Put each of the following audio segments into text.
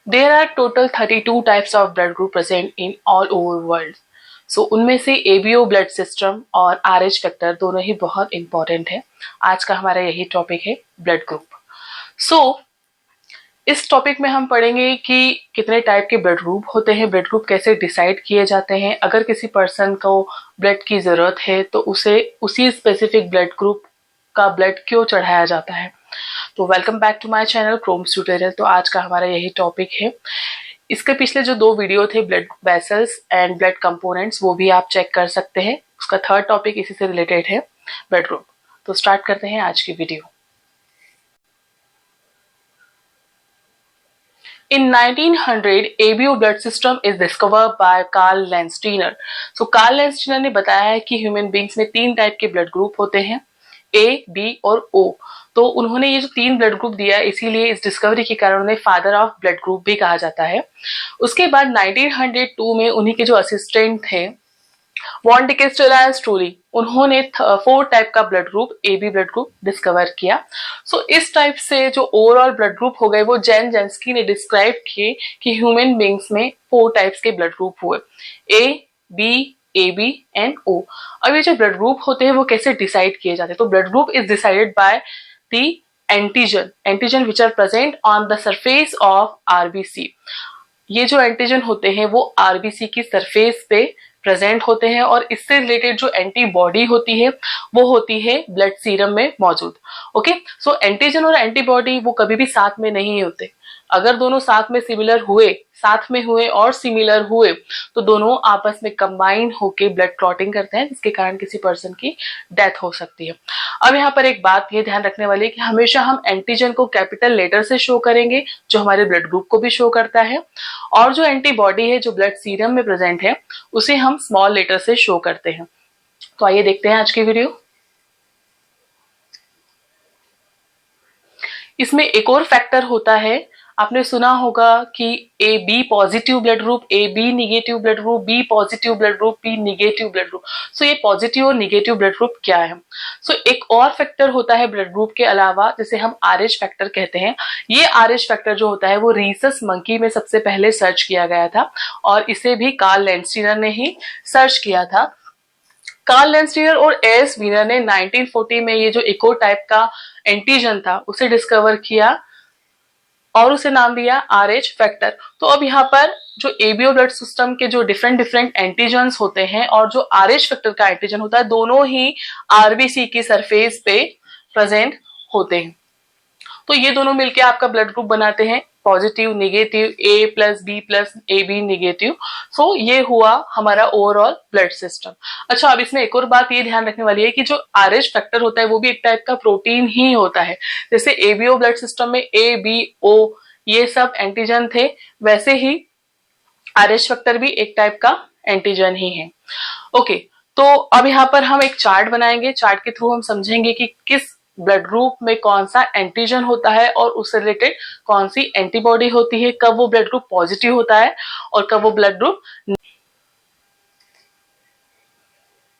There are total 32 types of blood group present in all over world. So उनमें से ABO blood system और RH factor दोनों ही बहुत important है। आज का हमारा यही टॉपिक है ब्लड ग्रुप। इस टॉपिक में हम पढ़ेंगे कि कितने टाइप के ब्लड ग्रुप होते हैं, ब्लड ग्रुप कैसे डिसाइड किए जाते हैं, अगर किसी पर्सन को ब्लड की जरूरत है तो उसे उसी स्पेसिफिक ब्लड ग्रुप का ब्लड क्यों चढ़ाया जाता है। तो welcome back to my channel Chrome's tutorial. तो आज का हमारा यही टॉपिक है। इसके पिछले जो 2 वीडियो थे blood vessels and blood components, वो भी आप चेक कर सकते हैं। उसका थर्ड टॉपिक इसी से रिलेटेड है, ब्लड ग्रुप। तो स्टार्ट करते हैं आज की video. In 1900, ABO blood system is discovered by Carl Landsteiner. So Carl Landsteiner ने बताया है कि ह्यूमन बींग्स में 3 टाइप के ब्लड ग्रुप होते हैं, A, B और O। तो उन्होंने ये जो 3 ब्लड ग्रुप दिया, इसीलिए इस डिस्कवरी के कारण उन्हें फादर ऑफ ब्लड ग्रुप भी कहा जाता है। उसके बाद 1902 में उन्हीं के जो असिस्टेंट थे वॉन डिकेस्टेला एंड स्टूली, उन्होंने 4 टाइप का blood group AB blood group discover किया। इस टाइप से जो ओवरऑल ब्लड ग्रुप हो गए वो जैन जेंस्की ने डिस्क्राइब किए कि ह्यूमन बींग्स में 4 टाइप्स के ब्लड ग्रुप हुए, A, B, AB and O। अब ये जो ब्लड ग्रुप होते हैं वो कैसे डिसाइड किए जाते हैं? तो blood group is decided by the antigen which are present on the surface of RBC। ये जो एंटीजन होते हैं वो RBC की सरफेस पे प्रेजेंट होते हैं और इससे रिलेटेड जो एंटीबॉडी होती है वो होती है ब्लड सीरम में मौजूद। ओके, सो एंटीजन और एंटीबॉडी वो कभी भी साथ में नहीं होते। अगर दोनों साथ में हुए और सिमिलर हुए तो दोनों आपस में कंबाइन होके ब्लड क्लॉटिंग करते हैं, जिसके कारण किसी पर्सन की डेथ हो सकती है। अब यहाँ पर एक बात ये ध्यान रखने वाली है कि हमेशा हम एंटीजन को कैपिटल लेटर से शो करेंगे, जो हमारे ब्लड ग्रुप को भी शो करता है, और जो एंटीबॉडी है जो ब्लड सीरम में प्रेजेंट है उसे हम स्मॉल लेटर से शो करते हैं। तो आइए देखते हैं आज की वीडियो। इसमें एक और फैक्टर होता है, आपने सुना होगा कि AB positive blood group, AB negative blood group, B positive blood group, B negative blood group. ये पॉजिटिव और निगेटिव ब्लड ग्रुप क्या है? एक और फैक्टर होता है ब्लड ग्रुप के अलावा, जिसे हम RH फैक्टर कहते हैं। ये RH फैक्टर जो होता है वो रीसस मंकी में सबसे पहले सर्च किया गया था और इसे भी कार्ल लैंडस्टीनर ने ही सर्च किया था। कार्ल लैंडस्टीनर और AS वीनर ने 1940 में ये जो इको टाइप का एंटीजन था उसे डिस्कवर किया और उसे नाम दिया RH फैक्टर। तो अब यहाँ पर जो ABO ब्लड सिस्टम के जो डिफरेंट एंटीजन्स होते हैं और जो RH फैक्टर का एंटीजन होता है, दोनों ही RBC की सरफेस पे प्रेजेंट होते हैं। तो ये दोनों मिलके आपका ब्लड ग्रुप बनाते हैं positive, negative, A plus B plus AB negative. ये हुआ हमारा ओवरऑल ब्लड सिस्टम। अच्छा, अब इसमें एक और बात ये ध्यान रखने वाली है कि जो RH फैक्टर होता है वो भी एक टाइप का प्रोटीन ही होता है। जैसे ABO ब्लड सिस्टम में A, B, O ये सब एंटीजन थे, वैसे ही RH फैक्टर भी एक टाइप का एंटीजन ही है। ओके, तो अब यहाँ पर हम एक चार्ट बनाएंगे। चार्ट के थ्रू हम समझेंगे कि किस ब्लड ग्रुप में कौन सा एंटीजन होता है और उससे रिलेटेड कौन सी एंटीबॉडी होती है, कब वो ब्लड ग्रुप पॉजिटिव होता है और कब वो ब्लड ग्रुप।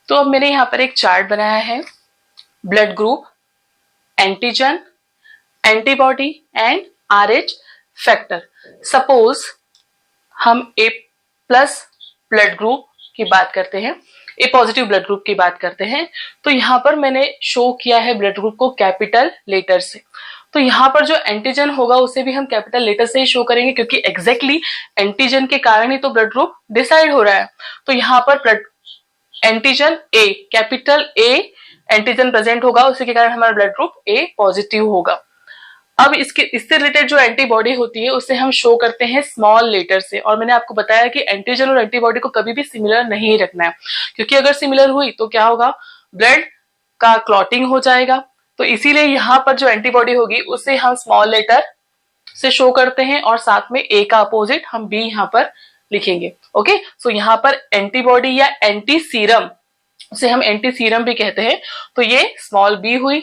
तो अब मैंने यहाँ पर एक चार्ट बनाया है, blood group, antigen, antibody and RH factor. Suppose हम A प्लस ब्लड ग्रुप की बात करते हैं, A पॉजिटिव ब्लड ग्रुप की बात करते हैं, तो यहाँ पर मैंने शो किया है ब्लड ग्रुप को कैपिटल लेटर से। तो यहाँ पर जो एंटीजन होगा उसे भी हम कैपिटल लेटर से ही शो करेंगे, क्योंकि एग्जैक्टली एंटीजन के कारण ही तो ब्लड ग्रुप डिसाइड हो रहा है। तो यहाँ पर blood antigen A, capital A antigen present होगा, उसी के कारण हमारा ब्लड ग्रुप A पॉजिटिव होगा। अब इससे रिलेटेड जो एंटीबॉडी होती है उसे हम शो करते हैं स्मॉल लेटर से। और मैंने आपको बताया कि एंटीजन और एंटीबॉडी को कभी भी सिमिलर नहीं रखना है, क्योंकि अगर सिमिलर हुई तो क्या होगा, ब्लड का क्लॉटिंग हो जाएगा। तो इसीलिए यहाँ पर जो एंटीबॉडी होगी उसे हम स्मॉल लेटर से शो करते हैं और साथ में A का अपोजिट हम B यहाँ पर लिखेंगे। ओके, यहाँ पर एंटीबॉडी या एंटी सीरम, उसे हम एंटी सीरम भी कहते हैं, तो ये स्मॉल b हुई।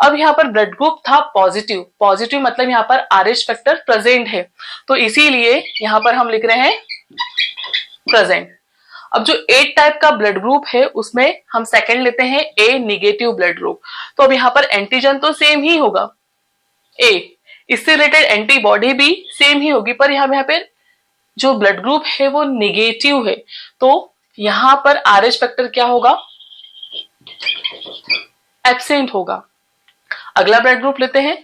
अब यहाँ पर ब्लड ग्रुप था पॉजिटिव मतलब यहाँ पर RH फैक्टर प्रेजेंट है, तो इसीलिए यहाँ पर हम लिख रहे हैं प्रेजेंट। अब जो A टाइप का ब्लड ग्रुप है उसमें हम सेकंड लेते हैं A निगेटिव ब्लड ग्रुप। तो अब यहाँ पर एंटीजन तो सेम ही होगा, A इससे रिलेटेड एंटीबॉडी भी सेम ही होगी, पर यहाँ पे जो ब्लड ग्रुप है वो निगेटिव है, तो यहां पर आरएच फैक्टर क्या होगा, एब्सेंट होगा। अगला ब्लड ग्रुप लेते हैं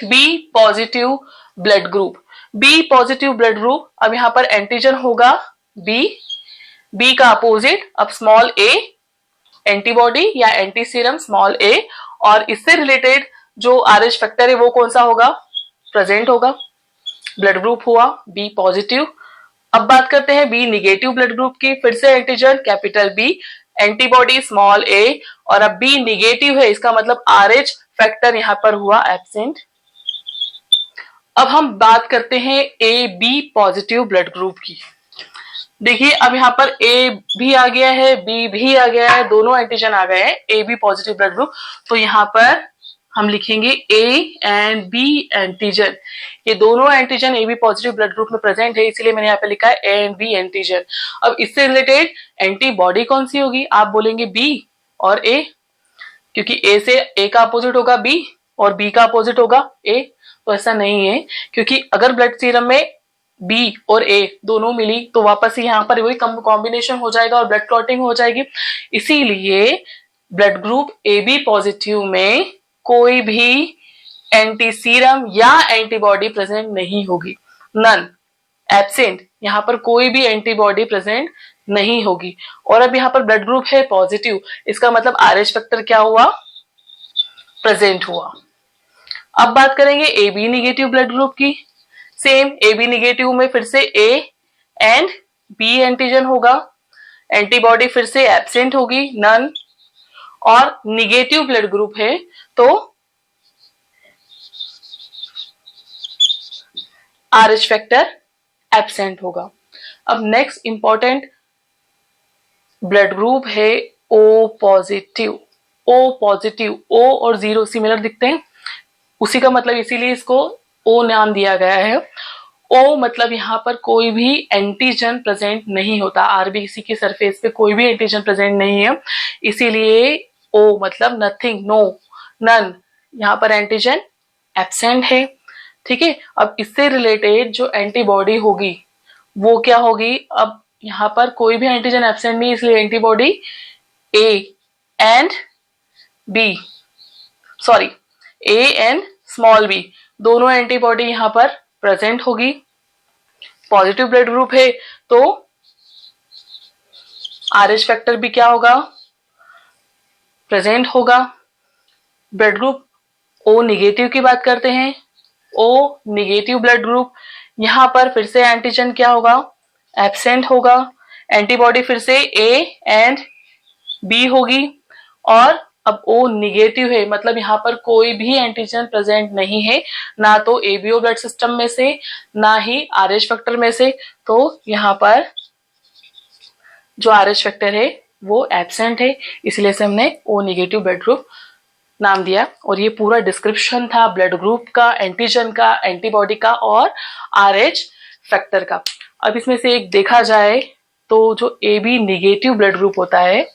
B positive blood group. B positive blood group, अब यहां पर एंटीजन होगा बी का अपोजिट अब स्मॉल ए, एंटीबॉडी या एंटी सीरम स्मॉल ए, और इससे रिलेटेड जो आरएच फैक्टर है वो कौन सा होगा, प्रेजेंट होगा। ब्लड ग्रुप हुआ बी पॉजिटिव। अब बात करते हैं बी निगेटिव ब्लड ग्रुप की। फिर से antigen capital B, antibody small A, और अब बी निगेटिव है, इसका मतलब आरएच फैक्टर यहां पर हुआ एब्सेंट। अब हम बात करते हैं A B positive blood group की। देखिए अब यहाँ पर ए भी आ गया है, बी भी आ गया है, दोनों एंटीजन आ गए हैं A B positive blood group. तो यहाँ पर हम लिखेंगे ए एंड बी एंटीजन, ये दोनों antigen A B positive blood group में प्रेजेंट है, इसीलिए मैंने यहाँ पे लिखा है ए एंड बी एंटीजन। अब इससे रिलेटेड एंटीबॉडी कौन सी होगी, आप बोलेंगे बी और ए, क्योंकि ए से ए का अपोजिट होगा बी और बी का अपोजिट होगा ए। तो ऐसा नहीं है, क्योंकि अगर ब्लड सीरम में बी और ए दोनों मिली तो वापस ही यहाँ पर वही कॉम्बिनेशन हो जाएगा और ब्लड क्लॉटिंग हो जाएगी। इसीलिए blood group A B positive में कोई भी एंटी सीरम या एंटीबॉडी प्रेजेंट नहीं होगी, नन, एब्सेंट, यहाँ पर कोई भी एंटीबॉडी प्रेजेंट नहीं होगी। और अब यहाँ पर ब्लड ग्रुप है पॉजिटिव, इसका मतलब आरएच फैक्टर क्या हुआ, प्रेजेंट हुआ। अब बात करेंगे A B negative blood group की। सेम ए बी निगेटिव में फिर से ए एंड बी एंटीजन होगा, एंटीबॉडी फिर से एब्सेंट होगी, नन, और निगेटिव ब्लड ग्रुप है तो आरएच फैक्टर एब्सेंट होगा। अब नेक्स्ट इंपॉर्टेंट ब्लड ग्रुप है ओ पॉजिटिव। ओ पॉजिटिव, ओ और जीरो सिमिलर दिखते हैं, उसी का मतलब इसीलिए इसको ओ नाम दिया गया है। ओ मतलब यहाँ पर कोई भी एंटीजन प्रेजेंट नहीं होता, आरबीसी की सरफेस पे कोई भी एंटीजन प्रेजेंट नहीं है, इसीलिए ओ मतलब नथिंग, नो, नन, यहाँ पर एंटीजन एब्सेंट है। ठीक है, अब इससे रिलेटेड जो एंटीबॉडी होगी वो क्या होगी, अब यहाँ पर कोई भी एंटीजन एब्सेंट नहीं, इसलिए antibody A and B, sorry A and small B, दोनों एंटीबॉडी यहाँ पर प्रेजेंट होगी। पॉजिटिव ब्लड ग्रुप है तो आरएच फैक्टर भी क्या होगा, प्रेजेंट होगा। ब्लड ग्रुप ओ निगेटिव की बात करते हैं। ओ निगेटिव ब्लड ग्रुप, यहां पर फिर से एंटीजन क्या होगा, एब्सेंट होगा, एंटीबॉडी फिर से ए एंड बी होगी, और अब ओ निगेटिव है मतलब यहाँ पर कोई भी एंटीजन प्रेजेंट नहीं है, ना तो एबीओ ब्लड सिस्टम में से ना ही आरएच फैक्टर में से, तो यहाँ पर जो आरएच फैक्टर है वो एब्सेंट है, इसलिए से हमने ओ निगेटिव ब्लड ग्रुप नाम दिया। और ये पूरा डिस्क्रिप्शन था ब्लड ग्रुप का, एंटीजन का, एंटीबॉडी का और आरएच फैक्टर का। अब इसमें से एक देखा जाए तो जो A B negative blood group होता है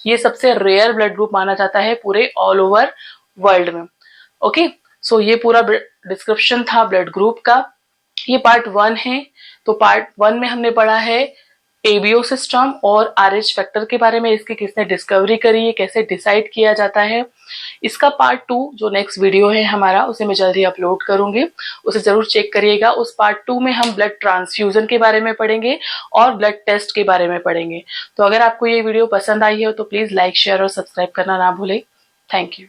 ये सबसे रेयर ब्लड ग्रुप माना जाता है पूरे ऑल ओवर वर्ल्ड में। ओके, सो ये पूरा डिस्क्रिप्शन था ब्लड ग्रुप का। ये पार्ट 1 है, तो पार्ट 1 में हमने पढ़ा है एबीओ सिस्टम और आरएच फैक्टर के बारे में, इसकी किसने डिस्कवरी करी है, कैसे डिसाइड किया जाता है। इसका पार्ट 2 जो नेक्स्ट वीडियो है हमारा, उसे मैं जल्दी अपलोड करूंगी, उसे जरूर चेक करिएगा। उस पार्ट 2 में हम ब्लड ट्रांसफ्यूजन के बारे में पढ़ेंगे और ब्लड टेस्ट के बारे में पढ़ेंगे। तो अगर आपको ये वीडियो पसंद आई हो तो प्लीज लाइक, शेयर और सब्सक्राइब करना ना भूलें। Thank you.